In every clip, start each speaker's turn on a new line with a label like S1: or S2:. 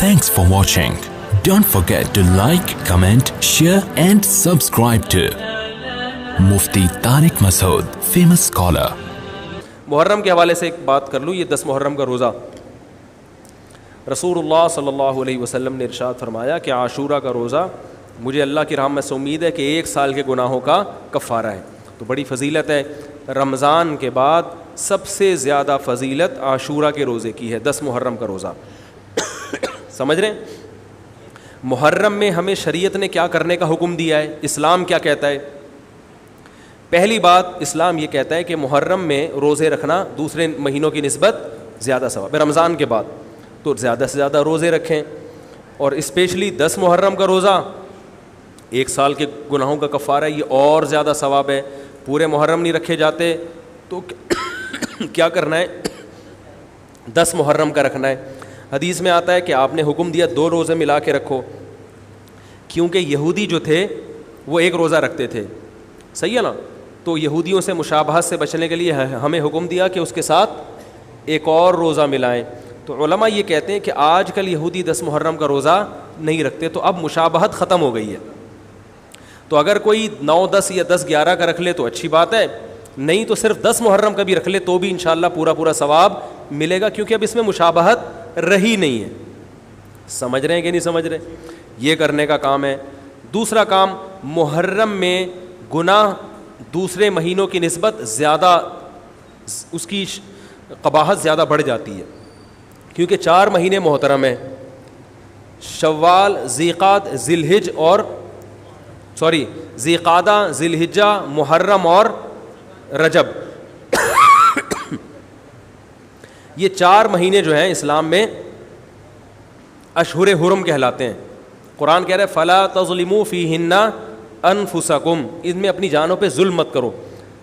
S1: Thanks for watching. Don't forget to like, comment, share and subscribe to Mufti Tariq Masood, famous scholar.
S2: محرم کے حوالے سے ایک بات کر لوں. یہ 10 محرم کا روزہ رسول اللہ صلی اللہ علیہ وسلم نے ارشاد فرمایا کہ عاشورہ کا روزہ مجھے اللہ کی رحمت سے امید ہے کہ 1 سال کے گناہوں کا کفارہ ہے. تو بڑی فضیلت ہے. رمضان کے بعد سب سے زیادہ فضیلت عاشورہ کے روزے کی ہے, 10 محرم کا روزہ. سمجھ رہے ہیں محرم میں ہمیں شریعت نے کیا کرنے کا حکم دیا ہے, اسلام کیا کہتا ہے؟ پہلی بات, اسلام یہ کہتا ہے کہ محرم میں روزے رکھنا دوسرے مہینوں کی نسبت زیادہ ثواب ہے. رمضان کے بعد تو زیادہ سے زیادہ روزے رکھیں, اور اسپیشلی 10 محرم کا روزہ 1 سال کے گناہوں کا کفارہ ہے, یہ اور زیادہ ثواب ہے. پورے محرم نہیں رکھے جاتے تو کیا کرنا ہے, 10 محرم کا رکھنا ہے. حدیث میں آتا ہے کہ آپ نے حکم دیا 2 روزے ملا کے رکھو, کیونکہ یہودی جو تھے وہ 1 روزہ رکھتے تھے, صحیح ہے نا. تو یہودیوں سے مشابہت سے بچنے کے لیے ہمیں حکم دیا کہ اس کے ساتھ ایک اور روزہ ملائیں. تو علماء یہ کہتے ہیں کہ آج کل یہودی 10 محرم کا روزہ نہیں رکھتے, تو اب مشابہت ختم ہو گئی ہے. تو اگر کوئی 9, 10 یا 10, 11 کا رکھ لے تو اچھی بات ہے, نہیں تو صرف 10 محرم کا بھی رکھ لے تو بھی انشاءاللہ پورا ثواب ملے گا, کیونکہ اب اس میں مشابہت رہی نہیں ہے. سمجھ رہے ہیں کہ نہیں سمجھ رہے؟ یہ کرنے کا کام ہے. دوسرا کام, محرم میں گناہ دوسرے مہینوں کی نسبت زیادہ, اس کی قباحت زیادہ بڑھ جاتی ہے, کیونکہ 4 مہینے محترم ہیں, شوال, ذی قعدہ, ذی الحجہ, محرم اور رجب. یہ 4 مہینے جو ہیں اسلام میں اشہر حرم کہلاتے ہیں. قرآن کہہ رہا ہے فلا تظلموا فیہن انفسکم, ان میں اپنی جانوں پہ ظلم مت کرو.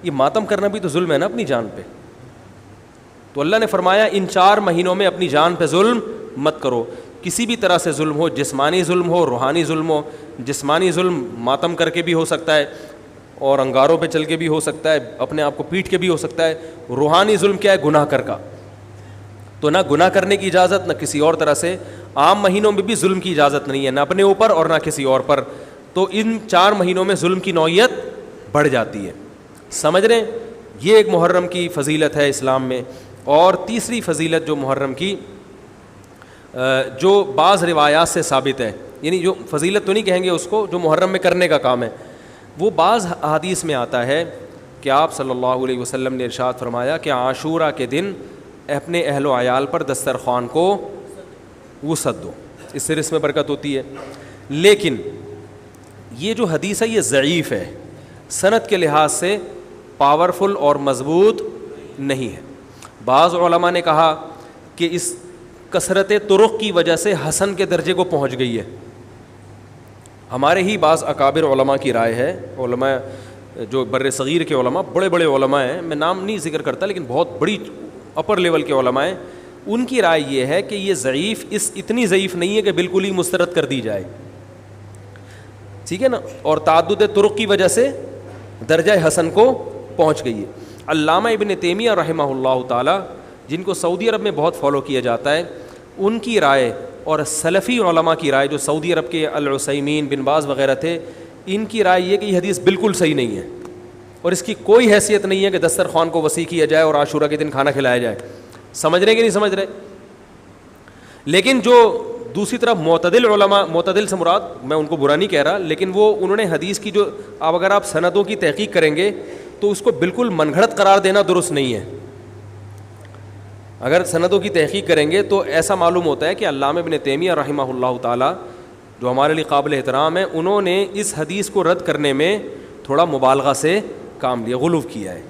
S2: یہ ماتم کرنا بھی تو ظلم ہے نا اپنی جان پہ. تو اللہ نے فرمایا ان 4 مہینوں میں اپنی جان پہ ظلم مت کرو. کسی بھی طرح سے ظلم ہو, جسمانی ظلم ہو, روحانی ظلم ہو. جسمانی ظلم ماتم کر کے بھی ہو سکتا ہے, اور انگاروں پہ چل کے بھی ہو سکتا ہے, اپنے آپ کو پیٹ کے بھی ہو سکتا ہے. روحانی ظلم کیا ہے؟ گناہ کر کا. تو نہ گناہ کرنے کی اجازت, نہ کسی اور طرح سے. عام مہینوں میں بھی ظلم کی اجازت نہیں ہے, نہ اپنے اوپر اور نہ کسی اور پر. تو ان 4 مہینوں میں ظلم کی نوعیت بڑھ جاتی ہے. سمجھ رہے ہیں؟ یہ ایک محرم کی فضیلت ہے اسلام میں. اور تیسری فضیلت جو محرم کی, جو بعض روایات سے ثابت ہے, یعنی جو فضیلت تو نہیں کہیں گے اس کو, جو محرم میں کرنے کا کام ہے, وہ بعض حدیث میں آتا ہے کہ آپ صلی اللہ علیہ وسلم نے ارشاد فرمایا کہ عاشورہ کے دن اپنے اہل و عیال پر دسترخوان کو وسعت دو, اس سے رزق میں برکت ہوتی ہے. لیکن یہ جو حدیث ہے یہ ضعیف ہے, سند کے لحاظ سے پاورفل اور مضبوط نہیں ہے. بعض علماء نے کہا کہ اس کثرت طرق کی وجہ سے حسن کے درجے کو پہنچ گئی ہے. ہمارے ہی بعض اکابر علماء کی رائے ہے, علماء جو بر صغیر کے علماء, بڑے بڑے علماء ہیں, میں نام نہیں ذکر کرتا لیکن بہت بڑی اپر لیول کے علماء ہیں, ان کی رائے یہ ہے کہ یہ ضعیف, اتنی ضعیف نہیں ہے کہ بالکل ہی مسترد کر دی جائے, ٹھیک ہے نا, اور تعدد طرق کی وجہ سے درجہ حسن کو پہنچ گئی ہے. علامہ ابن تیمیہ رحمہ اللہ تعالی, جن کو سعودی عرب میں بہت فالو کیا جاتا ہے, ان کی رائے اور سلفی علماء کی رائے, جو سعودی عرب کے العثیمین, بن باز وغیرہ تھے, ان کی رائے یہ کہ یہ حدیث بالکل صحیح نہیں ہے, اور اس کی کوئی حیثیت نہیں ہے کہ دسترخوان کو وسیع کیا جائے اور عاشورہ کے دن کھانا کھلایا جائے. سمجھ رہے کہ نہیں سمجھ رہے؟ لیکن جو دوسری طرف معتدل علماء, معتدل سے مراد میں ان کو برا نہیں کہہ رہا, لیکن وہ انہوں نے حدیث کی جو, اب اگر آپ سندوں کی تحقیق کریں گے تو اس کو بالکل من گھڑت قرار دینا درست نہیں ہے. اگر سندوں کی تحقیق کریں گے تو ایسا معلوم ہوتا ہے کہ علامہ ابن تیمیہ رحمہ اللہ تعالی, جو ہمارے لیے قابل احترام ہے, انہوں نے اس حدیث کو رد کرنے میں تھوڑا مبالغہ سے کام لیا, غلو کیا ہے.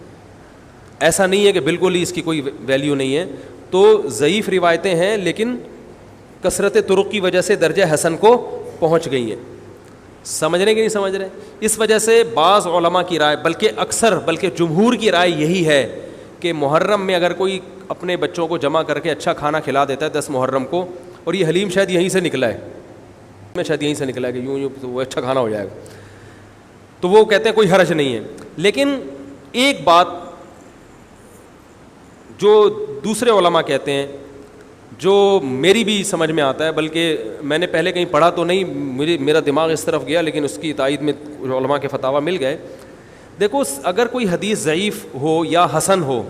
S2: ایسا نہیں ہے کہ بالکل ہی اس کی کوئی ویلیو نہیں ہے. تو ضعیف روایتیں ہیں لیکن کثرت طرق کی وجہ سے درجہ حسن کو پہنچ گئی ہیں. سمجھ رہے کہ نہیں سمجھ رہے؟ اس وجہ سے بعض علماء کی رائے, بلکہ جمہور کی رائے یہی ہے کہ محرم میں اگر کوئی اپنے بچوں کو جمع کر کے اچھا کھانا کھلا دیتا ہے 10 محرم کو, اور یہ حلیم شاید یہیں سے نکلا ہے, شاید یہیں سے نکلا ہے کہ یوں تو وہ اچھا کھانا ہو جائے گا, تو وہ کہتے ہیں کوئی حرج نہیں ہے. لیکن ایک بات جو دوسرے علماء کہتے ہیں, جو میری بھی سمجھ میں آتا ہے, بلکہ میں نے پہلے کہیں پڑھا تو نہیں, میرا دماغ اس طرف گیا, لیکن اس کی تائید میں علماء کے فتاویٰ مل گئے. دیکھو اگر کوئی حدیث ضعیف ہو یا حسن ہو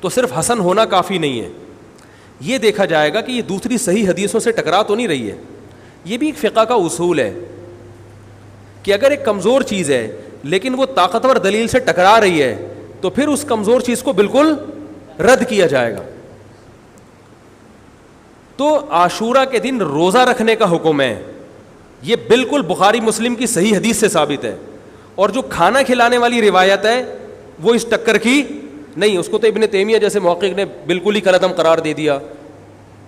S2: تو صرف حسن ہونا کافی نہیں ہے, یہ دیکھا جائے گا کہ یہ دوسری صحیح حدیثوں سے ٹکرا تو نہیں رہی ہے. یہ بھی ایک فقہ کا اصول ہے کہ اگر ایک کمزور چیز ہے لیکن وہ طاقتور دلیل سے ٹکرا رہی ہے تو پھر اس کمزور چیز کو بالکل رد کیا جائے گا. تو عاشورہ کے دن روزہ رکھنے کا حکم ہے, یہ بالکل بخاری مسلم کی صحیح حدیث سے ثابت ہے. اور جو کھانا کھلانے والی روایت ہے وہ اس ٹکر کی نہیں, اس کو تو ابن تیمیہ جیسے محقق نے بالکل ہی کالعدم قرار دے دیا,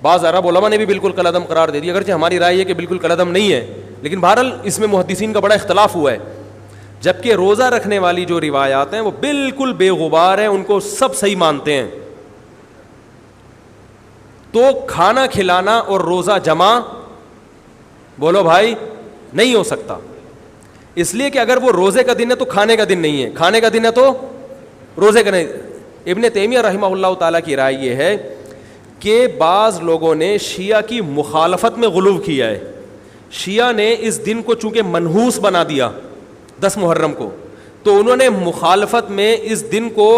S2: بعض عرب علماء نے بھی بالکل کالعدم قرار دے دیا, اگرچہ ہماری رائے ہے کہ بالکل کالعدم نہیں ہے, لیکن بہرحال اس میں محدثین کا بڑا اختلاف ہوا ہے. جبکہ روزہ رکھنے والی جو روایات ہیں وہ بالکل بے غبار ہیں, ان کو سب صحیح مانتے ہیں. تو کھانا کھلانا اور روزہ جمع بولو بھائی نہیں ہو سکتا, اس لیے کہ اگر وہ روزے کا دن ہے تو کھانے کا دن نہیں ہے, کھانے کا دن ہے تو روزے کا نہیں. ابن تیمیہ رحمہ اللہ تعالیٰ کی رائے یہ ہے کہ بعض لوگوں نے شیعہ کی مخالفت میں غلو کیا ہے. شیعہ نے اس دن کو چونکہ منحوس بنا دیا 10 محرم کو, تو انہوں نے مخالفت میں اس دن کو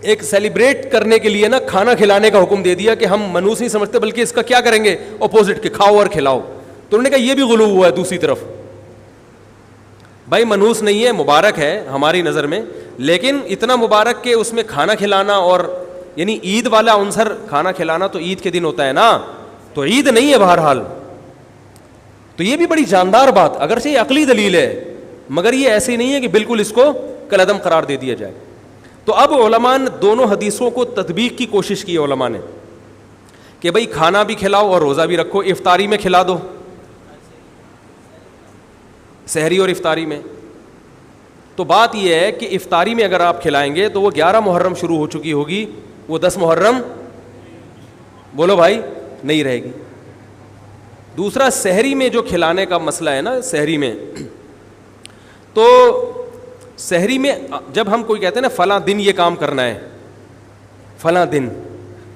S2: ایک سیلیبریٹ کرنے کے لیے نا کھانا کھلانے کا حکم دے دیا کہ ہم منحوس نہیں سمجھتے بلکہ اس کا کیا کریں گے اپوزٹ کے کھاؤ اور کھلاؤ. تو انہوں نے کہا یہ بھی غلو ہوا ہے دوسری طرف. بھائی منحوس نہیں ہے, مبارک ہے ہماری نظر میں, لیکن اتنا مبارک کہ اس میں کھانا کھلانا اور یعنی عید والا عنصر, کھانا کھلانا تو عید کے دن ہوتا ہے نا, تو عید نہیں ہے بہرحال. تو یہ بھی بڑی جاندار بات, اگرچہ یہ عقلی دلیل ہے مگر یہ ایسی نہیں ہے کہ بالکل اس کو کالعدم قرار دے دیا جائے. تو اب علماء نے دونوں حدیثوں کو تطبیق کی کوشش کی علماء نے کہ بھئی کھانا بھی کھلاؤ اور روزہ بھی رکھو, افطاری میں کھلا دو, سحری اور افطاری میں. تو بات یہ ہے کہ افطاری میں اگر آپ کھلائیں گے تو وہ 11 محرم شروع ہو چکی ہوگی, وہ 10 محرم بولو بھائی نہیں رہے گی. دوسرا سحری میں جو کھلانے کا مسئلہ ہے نا, سحری میں تو سحری میں جب ہم کوئی کہتے ہیں نا فلاں دن یہ کام کرنا ہے فلاں دن,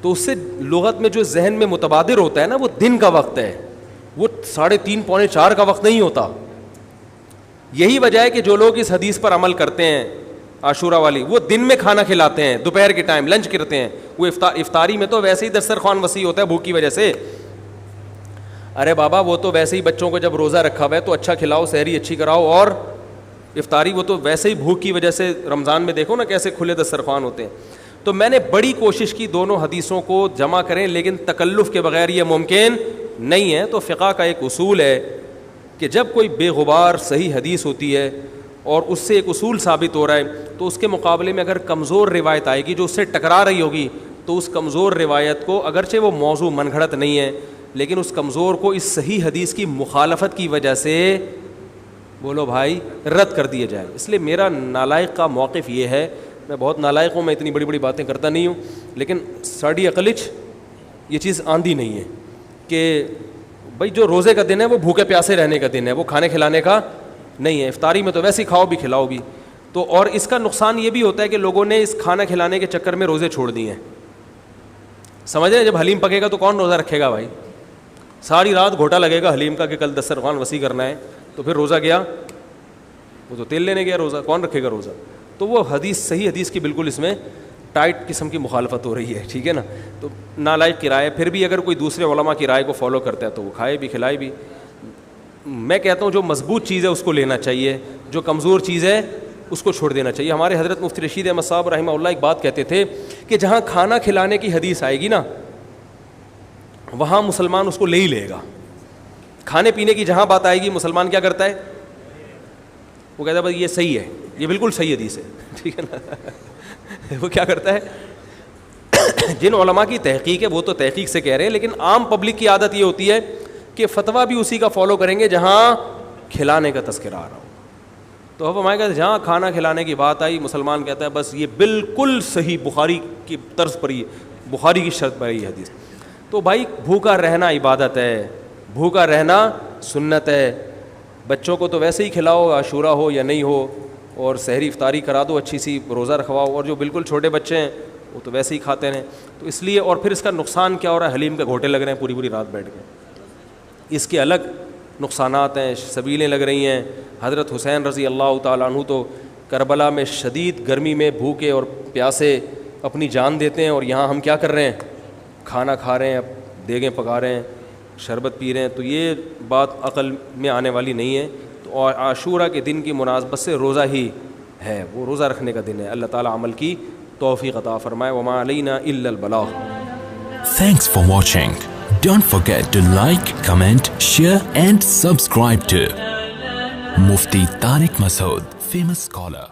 S2: تو اس سے لغت میں جو ذہن میں متبادر ہوتا ہے نا وہ دن کا وقت ہے, وہ 3:30 پونے 4 کا وقت نہیں ہوتا. یہی وجہ ہے کہ جو لوگ اس حدیث پر عمل کرتے ہیں عاشورہ والی, وہ دن میں کھانا کھلاتے ہیں, دوپہر کے ٹائم لنچ کرتے ہیں. وہ افطاری میں تو ویسے ہی دسترخوان وسیع ہوتا ہے بھوک کی وجہ سے. ارے بابا وہ تو ویسے ہی بچوں کو جب روزہ رکھا ہوا ہے تو اچھا کھلاؤ, سحری اچھی کراؤ, اور افطاری وہ تو ویسے ہی بھوک کی وجہ سے, رمضان میں دیکھو نا کیسے کھلے دسترخوان ہوتے ہیں. تو میں نے بڑی کوشش کی دونوں حدیثوں کو جمع کریں, لیکن تکلف کے بغیر یہ ممکن نہیں ہے. تو فقہ کا ایک اصول ہے کہ جب کوئی بے غبار صحیح حدیث ہوتی ہے اور اس سے ایک اصول ثابت ہو رہا ہے, تو اس کے مقابلے میں اگر کمزور روایت آئے گی جو اس سے ٹکرا رہی ہوگی, تو اس کمزور روایت کو, اگرچہ وہ موضوع من گھڑت نہیں ہے, لیکن اس کمزور کو اس صحیح حدیث کی مخالفت کی وجہ سے بولو بھائی رد کر دیا جائے. اس لیے میرا نالائق کا موقف یہ ہے, میں بہت نالائق ہوں, میں اتنی بڑی بڑی باتیں کرتا نہیں ہوں, لیکن ساڑی عقلچ یہ چیز آندھی نہیں ہے کہ بھائی جو روزے کا دن ہے وہ بھوکے پیاسے رہنے کا دن ہے, وہ کھانے کھلانے کا نہیں ہے. افطاری میں تو ویسے ہی کھاؤ بھی کھلاؤ بھی. تو اور اس کا نقصان یہ بھی ہوتا ہے کہ لوگوں نے اس کھانا کھلانے کے چکر میں روزے چھوڑ دیے ہیں. سمجھ رہے ہیں, جب حلیم پکے گا تو کون روزہ رکھے گا بھائی, ساری رات گھوٹا لگے گا حلیم کا کہ کل دسترخوان وسیع کرنا ہے, تو پھر روزہ گیا, وہ تو تیل لینے گیا, روزہ کون رکھے گا روزہ. تو وہ حدیث صحیح حدیث کی بالکل اس میں ٹائٹ قسم کی مخالفت ہو رہی ہے, ٹھیک ہے نا. تو نالائق کی رائے, پھر بھی اگر کوئی دوسرے علماء کی رائے کو فالو کرتا ہے تو وہ کھائے بھی کھلائے بھی. میں کہتا ہوں جو مضبوط چیز ہے اس کو لینا چاہیے, جو کمزور چیز ہے اس کو چھوڑ دینا چاہیے. ہمارے حضرت مفتی رشید احمد صاحب رحمہ اللہ ایک بات کہتے تھے کہ جہاں کھانا کھلانے کی حدیث آئے گی نا وہاں مسلمان اس کو لے ہی لے گا. کھانے پینے کی جہاں بات آئے گی مسلمان کیا کرتا ہے, وہ کہتا ہے بھائی یہ صحیح ہے, یہ بالکل صحیح حدیث ہے, ٹھیک ہے نا. وہ کیا کرتا ہے, جن علماء کی تحقیق ہے وہ تو تحقیق سے کہہ رہے ہیں, لیکن عام پبلک کی عادت یہ ہوتی ہے کہ فتویٰ بھی اسی کا فالو کریں گے جہاں کھلانے کا تذکرہ آ رہا ہو. تو اب ہمارے کہتے ہیں جہاں کھانا کھلانے کی بات آئی مسلمان کہتا ہے بس یہ بالکل صحیح بخاری کی طرز پر ہی, بخاری کی شرط پر ہی حدیث. تو بھائی بھوکا رہنا عبادت ہے, بھوکا رہنا سنت ہے. بچوں کو تو ویسے ہی کھلاؤ عاشورہ ہو یا نہیں ہو, اور سحری افطاری کرا دو اچھی سی, روزہ رکھواؤ. اور جو بالکل چھوٹے بچے ہیں وہ تو ویسے ہی کھاتے رہیں. تو اس لیے, اور پھر اس کا نقصان کیا ہو رہا ہے, حلیم کے گھوٹے لگ رہے ہیں پوری رات بیٹھ کے, اس کے الگ نقصانات ہیں, سبیلیں لگ رہی ہیں. حضرت حسین رضی اللہ تعالیٰ عنہ تو کربلا میں شدید گرمی میں بھوکے اور پیاسے اپنی جان دیتے ہیں, اور یہاں ہم کیا کر رہے ہیں, کھانا کھا رہے ہیں, دیگیں پکا رہے ہیں, شربت پی رہے ہیں. تو یہ بات عقل میں آنے والی نہیں ہے. تو عاشورہ کے دن کی مناسبت سے روزہ ہی ہے, وہ روزہ رکھنے کا دن ہے. اللہ تعالیٰ عمل کی توفیق عطا فرمائے. وما علینا الا البلاغ.
S1: Thanks for watching. Don't forget to like, comment, share and subscribe to Mufti Tariq Masood, famous scholar.